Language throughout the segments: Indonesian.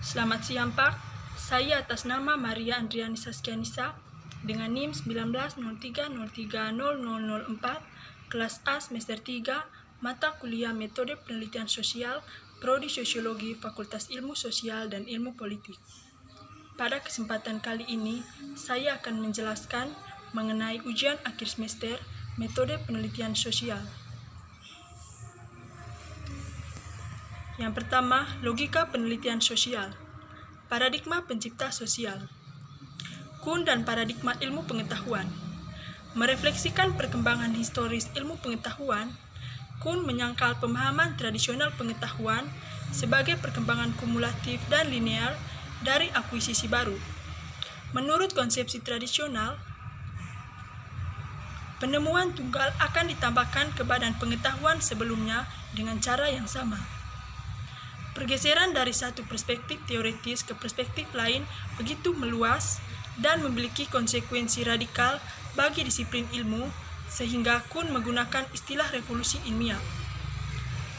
Selamat siang Pak, saya atas nama Maria Andriani Saskianisa dengan NIM 1903030004, kelas A semester 3, mata kuliah Metode Penelitian Sosial, Prodi Sosiologi, Fakultas Ilmu Sosial dan Ilmu Politik. Pada kesempatan kali ini, saya akan menjelaskan mengenai ujian akhir semester Metode Penelitian Sosial. Yang pertama, logika penelitian sosial. Paradigma pencipta sosial. Kuhn dan paradigma ilmu pengetahuan. Merefleksikan perkembangan historis ilmu pengetahuan, Kuhn menyangkal pemahaman tradisional pengetahuan sebagai perkembangan kumulatif dan linear dari akuisisi baru. Menurut konsepsi tradisional, penemuan tunggal akan ditambahkan ke badan pengetahuan sebelumnya dengan cara yang sama. Pergeseran dari satu perspektif teoritis ke perspektif lain begitu meluas dan memiliki konsekuensi radikal bagi disiplin ilmu, sehingga Kuhn menggunakan istilah revolusi ilmiah.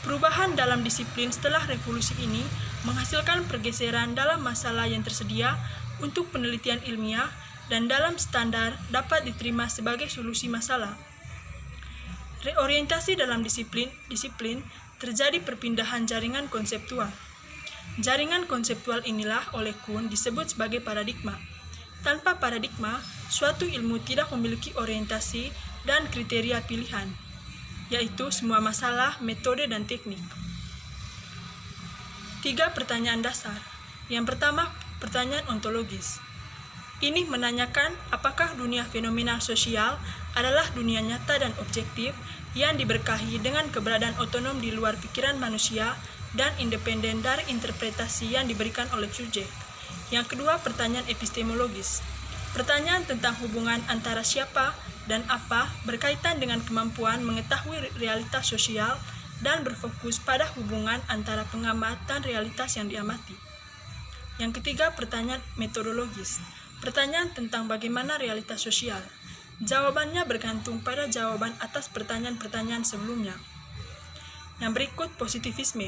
Perubahan dalam disiplin setelah revolusi ini menghasilkan pergeseran dalam masalah yang tersedia untuk penelitian ilmiah dan dalam standar dapat diterima sebagai solusi masalah. Reorientasi dalam disiplin terjadi perpindahan jaringan konseptual. Jaringan konseptual inilah oleh Kuhn disebut sebagai paradigma. Tanpa paradigma, suatu ilmu tidak memiliki orientasi dan kriteria pilihan, yaitu semua masalah, metode, dan teknik. 3 pertanyaan dasar. Yang pertama, pertanyaan ontologis. Ini menanyakan apakah dunia fenomenal sosial adalah dunia nyata dan objektif yang diberkahi dengan keberadaan otonom di luar pikiran manusia dan independen dari interpretasi yang diberikan oleh subjek. Yang kedua, pertanyaan epistemologis. Pertanyaan tentang hubungan antara siapa dan apa berkaitan dengan kemampuan mengetahui realitas sosial dan berfokus pada hubungan antara pengamat dan realitas yang diamati. Yang ketiga, pertanyaan metodologis. Pertanyaan tentang bagaimana realitas sosial. Jawabannya bergantung pada jawaban atas pertanyaan-pertanyaan sebelumnya. Yang berikut, positivisme.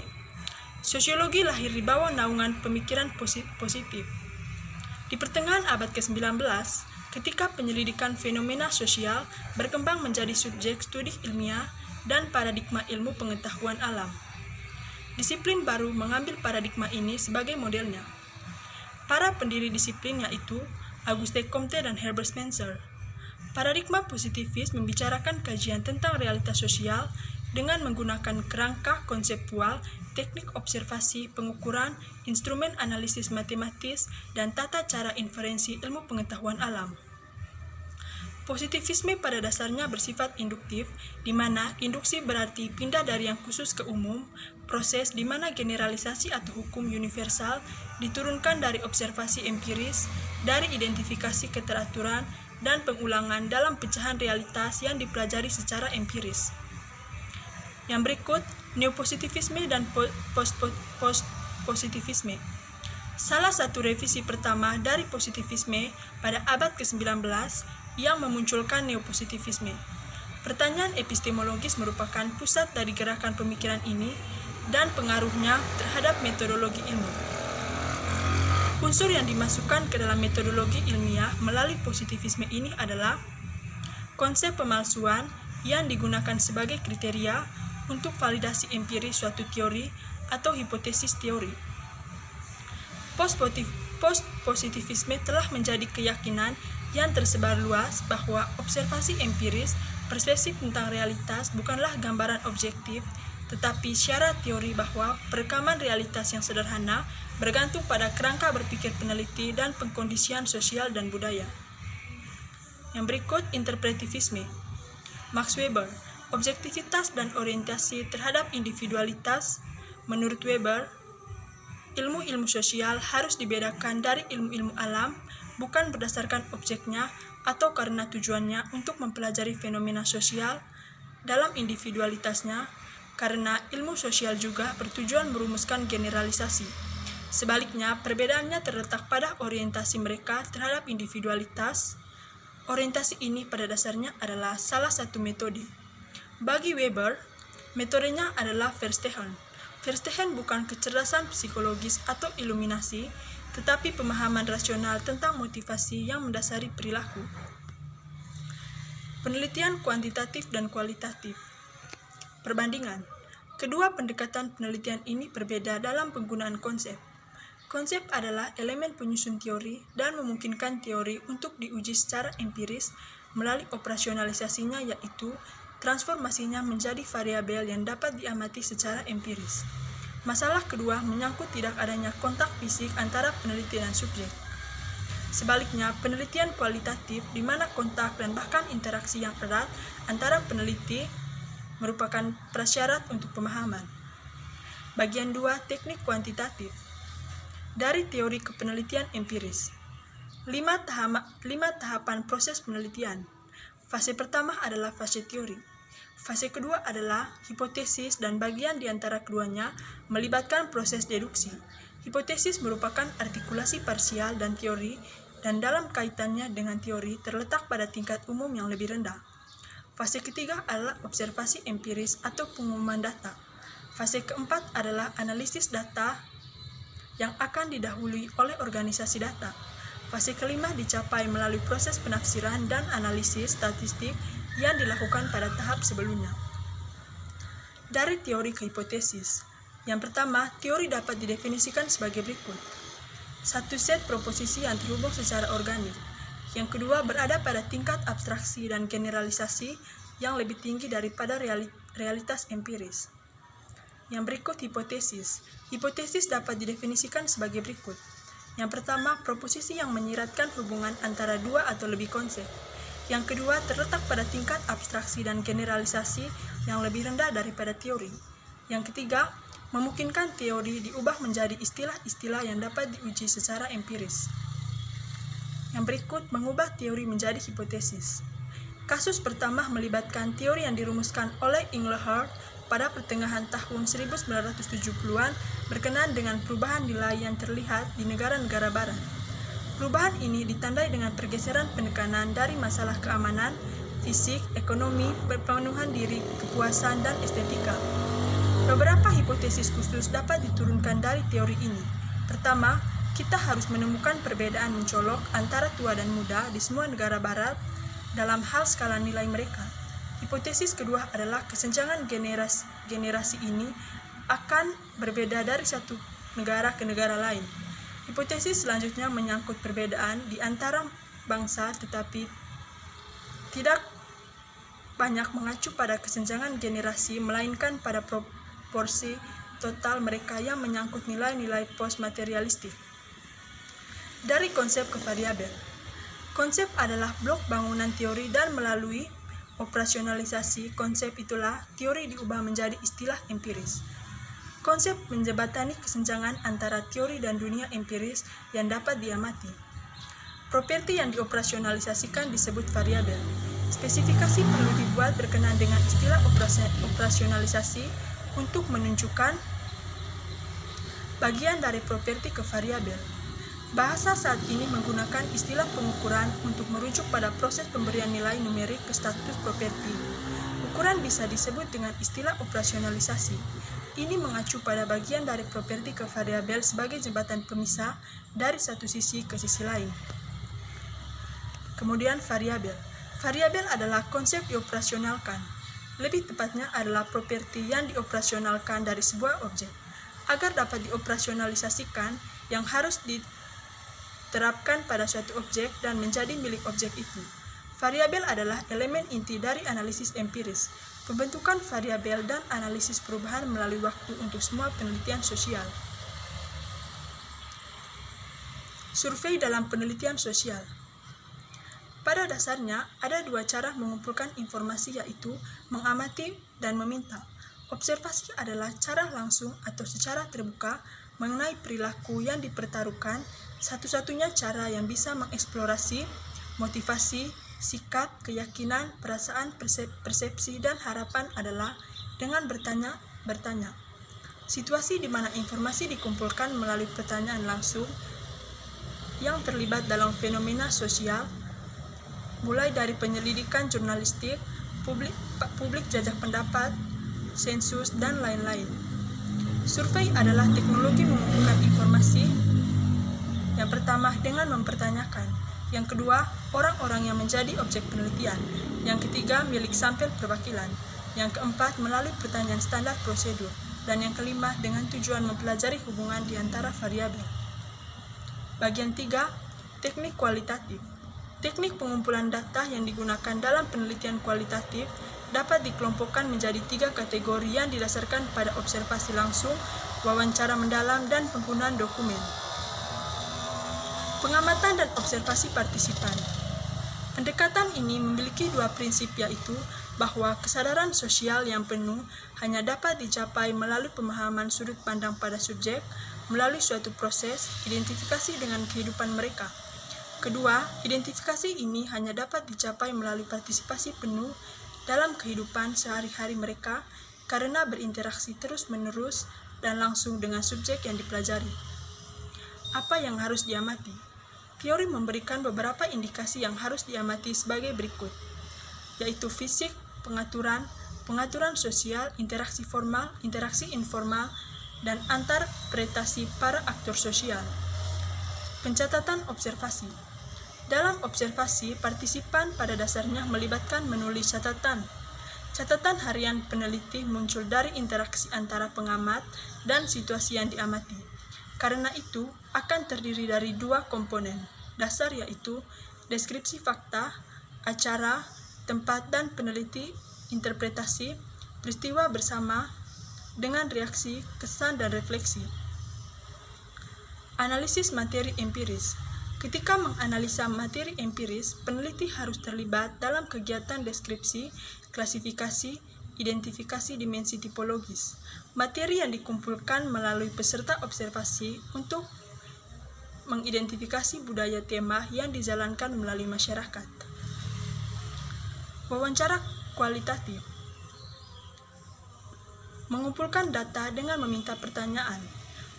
Sosiologi lahir di bawah naungan pemikiran positif. Di pertengahan abad ke-19, ketika penyelidikan fenomena sosial berkembang menjadi subjek studi ilmiah dan paradigma ilmu pengetahuan alam. Disiplin baru mengambil paradigma ini sebagai modelnya. Para pendiri disiplin yaitu Auguste Comte dan Herbert Spencer. Paradigma positivis membicarakan kajian tentang realitas sosial dengan menggunakan kerangka konseptual, teknik observasi, pengukuran, instrumen analisis matematis, dan tata cara inferensi ilmu pengetahuan alam. Positivisme pada dasarnya bersifat induktif, di mana induksi berarti pindah dari yang khusus ke umum, proses di mana generalisasi atau hukum universal diturunkan dari observasi empiris, dari identifikasi keteraturan, dan pengulangan dalam pecahan realitas yang dipelajari secara empiris. Yang berikut, neopositivisme dan postpositivisme. Salah satu revisi pertama dari positivisme pada abad ke-19 yang memunculkan neopositivisme. Pertanyaan epistemologis merupakan pusat dari gerakan pemikiran ini dan pengaruhnya terhadap metodologi ilmu. Unsur yang dimasukkan ke dalam metodologi ilmiah melalui positivisme ini adalah konsep pemalsuan yang digunakan sebagai kriteria untuk validasi empiris suatu teori atau hipotesis teori. Postpositivisme telah menjadi keyakinan yang tersebar luas bahwa observasi empiris, persepsi tentang realitas bukanlah gambaran objektif, tetapi syarat teori bahwa perekaman realitas yang sederhana bergantung pada kerangka berpikir peneliti dan pengkondisian sosial dan budaya. Yang berikut, interpretivisme. Max Weber, objektivitas dan orientasi terhadap individualitas. Menurut Weber, ilmu-ilmu sosial harus dibedakan dari ilmu-ilmu alam, bukan berdasarkan objeknya atau karena tujuannya untuk mempelajari fenomena sosial dalam individualitasnya, karena ilmu sosial juga bertujuan merumuskan generalisasi. Sebaliknya, perbedaannya terletak pada orientasi mereka terhadap individualitas. Orientasi ini pada dasarnya adalah salah satu metode. Bagi Weber, metodenya adalah Verstehen. Verstehen bukan kecerdasan psikologis atau iluminasi, tetapi pemahaman rasional tentang motivasi yang mendasari perilaku. Penelitian kuantitatif dan kualitatif. Perbandingan. Kedua pendekatan penelitian ini berbeda dalam penggunaan konsep. Konsep adalah elemen penyusun teori dan memungkinkan teori untuk diuji secara empiris melalui operasionalisasinya, yaitu transformasinya menjadi variabel yang dapat diamati secara empiris. Masalah kedua menyangkut tidak adanya kontak fisik antara peneliti dan subjek. Sebaliknya, penelitian kualitatif di mana kontak dan bahkan interaksi yang erat antara peneliti merupakan prasyarat untuk pemahaman. Bagian 2, teknik kuantitatif. Dari teori ke penelitian empiris. 5 tahapan proses penelitian. Fase pertama adalah fase teori. Fase kedua adalah hipotesis, dan bagian di antara keduanya melibatkan proses deduksi. Hipotesis merupakan artikulasi parsial dan teori, dan dalam kaitannya dengan teori terletak pada tingkat umum yang lebih rendah. Fase ketiga adalah observasi empiris atau pengumuman data. Fase keempat adalah analisis data yang akan didahului oleh organisasi data. Fase kelima dicapai melalui proses penafsiran dan analisis statistik yang dilakukan pada tahap sebelumnya. Dari teori ke hipotesis. Yang pertama, teori dapat didefinisikan sebagai berikut. Satu set proposisi yang terhubung secara organik. Yang kedua, berada pada tingkat abstraksi dan generalisasi yang lebih tinggi daripada realitas empiris. Yang berikut hipotesis. Hipotesis dapat didefinisikan sebagai berikut. Yang pertama, proposisi yang menyiratkan hubungan antara dua atau lebih konsep. Yang kedua, terletak pada tingkat abstraksi dan generalisasi yang lebih rendah daripada teori. Yang ketiga, memungkinkan teori diubah menjadi istilah-istilah yang dapat diuji secara empiris. Yang berikut, mengubah teori menjadi hipotesis. Kasus pertama melibatkan teori yang dirumuskan oleh Engelhardt pada pertengahan tahun 1970-an berkenaan dengan perubahan nilai yang terlihat di negara-negara barat. Perubahan ini ditandai dengan pergeseran penekanan dari masalah keamanan, fisik, ekonomi, pemenuhan diri, kepuasan, dan estetika. Beberapa hipotesis khusus dapat diturunkan dari teori ini. Pertama, kita harus menemukan perbedaan mencolok antara tua dan muda di semua negara barat dalam hal skala nilai mereka. Hipotesis kedua adalah kesenjangan generasi ini akan berbeda dari satu negara ke negara lain. Hipotesis selanjutnya menyangkut perbedaan di antara bangsa, tetapi tidak banyak mengacu pada kesenjangan generasi, melainkan pada proporsi total mereka yang menyangkut nilai-nilai post-materialistik. Dari konsep ke variabel. Konsep adalah blok bangunan teori, dan melalui operasionalisasi konsep itulah teori diubah menjadi istilah empiris. Konsep menjembatani kesenjangan antara teori dan dunia empiris yang dapat diamati. Properti yang dioperasionalisasikan disebut variabel. Spesifikasi perlu dibuat berkenaan dengan istilah operasionalisasi untuk menunjukkan bagian dari properti ke variabel. Bahasa saat ini menggunakan istilah pengukuran untuk merujuk pada proses pemberian nilai numerik ke status properti. Ukuran bisa disebut dengan istilah operasionalisasi. Ini mengacu pada bagian dari properti ke variabel sebagai jembatan pemisah dari satu sisi ke sisi lain. Kemudian variabel. Variabel adalah konsep dioperasionalkan. Lebih tepatnya adalah properti yang dioperasionalkan dari sebuah objek. Agar dapat dioperasionalisasikan, yang harus diterapkan pada suatu objek dan menjadi milik objek itu. Variabel adalah elemen inti dari analisis empiris. Pembentukan variabel dan analisis perubahan melalui waktu untuk semua penelitian sosial. Survei dalam penelitian sosial. Pada dasarnya, ada dua cara mengumpulkan informasi, yaitu mengamati dan meminta. Observasi adalah cara langsung atau secara terbuka mengenai perilaku yang dipertaruhkan, satu-satunya cara yang bisa mengeksplorasi motivasi, sikap, keyakinan, perasaan, persepsi, dan harapan adalah dengan bertanya. Situasi di mana informasi dikumpulkan melalui pertanyaan langsung yang terlibat dalam fenomena sosial, mulai dari penyelidikan jurnalistik, publik jajak pendapat, sensus, dan lain-lain. Survei adalah teknologi mengumpulkan informasi. Yang pertama, dengan mempertanyakan. Yang kedua, orang-orang yang menjadi objek penelitian. Yang ketiga, milik sampel perwakilan. Yang keempat, melalui pertanyaan standar prosedur. Dan yang kelima, dengan tujuan mempelajari hubungan di antara variabel. Bagian 3, teknik kualitatif. Teknik pengumpulan data yang digunakan dalam penelitian kualitatif dapat dikelompokkan menjadi 3 kategori yang didasarkan pada observasi langsung, wawancara mendalam, dan penggunaan dokumen. Pengamatan dan observasi partisipan. Pendekatan ini memiliki 2 prinsip, yaitu bahwa kesadaran sosial yang penuh hanya dapat dicapai melalui pemahaman sudut pandang pada subjek melalui suatu proses identifikasi dengan kehidupan mereka. Kedua, identifikasi ini hanya dapat dicapai melalui partisipasi penuh dalam kehidupan sehari-hari mereka karena berinteraksi terus-menerus dan langsung dengan subjek yang dipelajari. Apa yang harus diamati? Teori memberikan beberapa indikasi yang harus diamati sebagai berikut, yaitu fisik, pengaturan sosial, interaksi formal, interaksi informal, dan interpretasi para aktor sosial. Pencatatan observasi. Dalam observasi, partisipan pada dasarnya melibatkan menulis catatan. Catatan harian peneliti muncul dari interaksi antara pengamat dan situasi yang diamati. Karena itu, akan terdiri dari 2 komponen dasar, yaitu deskripsi fakta, acara, tempat, dan peneliti, interpretasi, peristiwa bersama, dengan reaksi, kesan, dan refleksi. Analisis materi empiris. Ketika menganalisa materi empiris, peneliti harus terlibat dalam kegiatan deskripsi, klasifikasi, identifikasi dimensi tipologis, materi yang dikumpulkan melalui peserta observasi untuk mengidentifikasi budaya tema yang dijalankan melalui masyarakat. Wawancara kualitatif. Mengumpulkan data dengan meminta pertanyaan.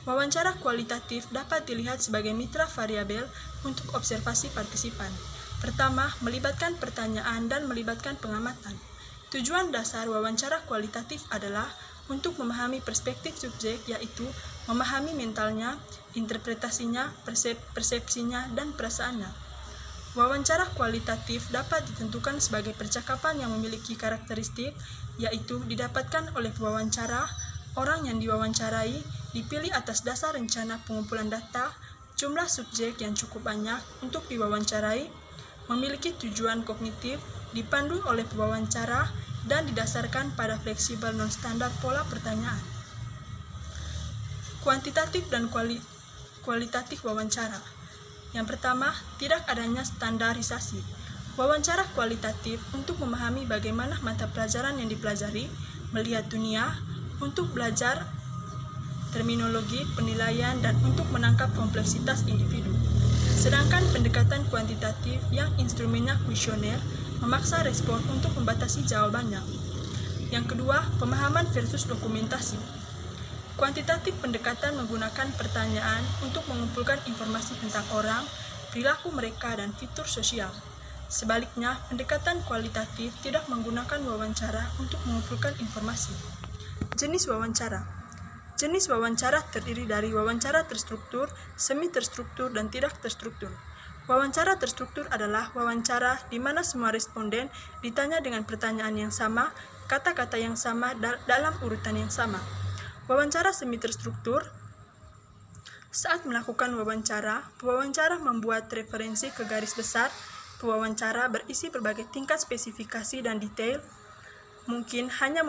Wawancara kualitatif dapat dilihat sebagai mitra variabel untuk observasi partisipan. Pertama, melibatkan pertanyaan dan melibatkan pengamatan. Tujuan dasar wawancara kualitatif adalah untuk memahami perspektif subjek, yaitu memahami mentalnya, interpretasinya, persepsinya, dan perasaannya. Wawancara kualitatif dapat ditentukan sebagai percakapan yang memiliki karakteristik, yaitu didapatkan oleh pewawancara, orang yang diwawancarai, dipilih atas dasar rencana pengumpulan data, jumlah subjek yang cukup banyak untuk diwawancarai, memiliki tujuan kognitif, dipandu oleh pewawancara, dan didasarkan pada fleksibel non-standar pola pertanyaan. Kuantitatif dan kualitatif wawancara. Yang pertama, tidak adanya standarisasi. Wawancara kualitatif untuk memahami bagaimana mata pelajaran yang dipelajari, melihat dunia, untuk belajar terminologi, penilaian, dan untuk menangkap kompleksitas individu. Sedangkan pendekatan kuantitatif yang instrumennya kuesioner memaksa respon untuk membatasi jawabannya. Yang kedua, pemahaman versus dokumentasi. Kuantitatif pendekatan menggunakan pertanyaan untuk mengumpulkan informasi tentang orang, perilaku mereka, dan fitur sosial. Sebaliknya, pendekatan kualitatif tidak menggunakan wawancara untuk mengumpulkan informasi. Jenis wawancara. Jenis wawancara terdiri dari wawancara terstruktur, semi-terstruktur, dan tidak terstruktur. Wawancara terstruktur adalah wawancara di mana semua responden ditanya dengan pertanyaan yang sama, kata-kata yang sama, dalam urutan yang sama. Wawancara semi-terstruktur. Saat melakukan wawancara, pewawancara membuat referensi ke garis besar. Pewawancara berisi berbagai tingkat spesifikasi dan detail. Mungkin hanya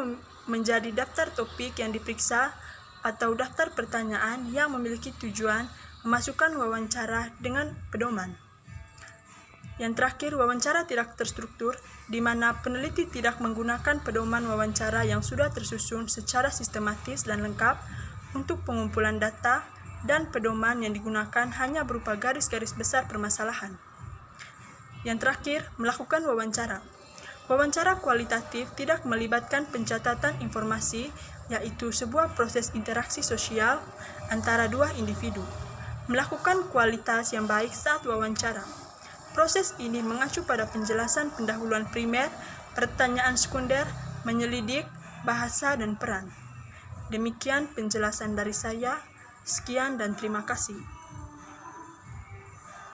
menjadi daftar topik yang diperiksa atau daftar pertanyaan yang memiliki tujuan memasukkan wawancara dengan pedoman. Yang terakhir, wawancara tidak terstruktur, di mana peneliti tidak menggunakan pedoman wawancara yang sudah tersusun secara sistematis dan lengkap untuk pengumpulan data, dan pedoman yang digunakan hanya berupa garis-garis besar permasalahan. Yang terakhir, melakukan wawancara. Wawancara kualitatif tidak melibatkan pencatatan informasi, yaitu sebuah proses interaksi sosial antara 2 individu. Melakukan kualitas yang baik saat wawancara. Proses ini mengacu pada penjelasan pendahuluan primer, pertanyaan sekunder, menyelidik, bahasa, dan peran. Demikian penjelasan dari saya. Sekian dan terima kasih.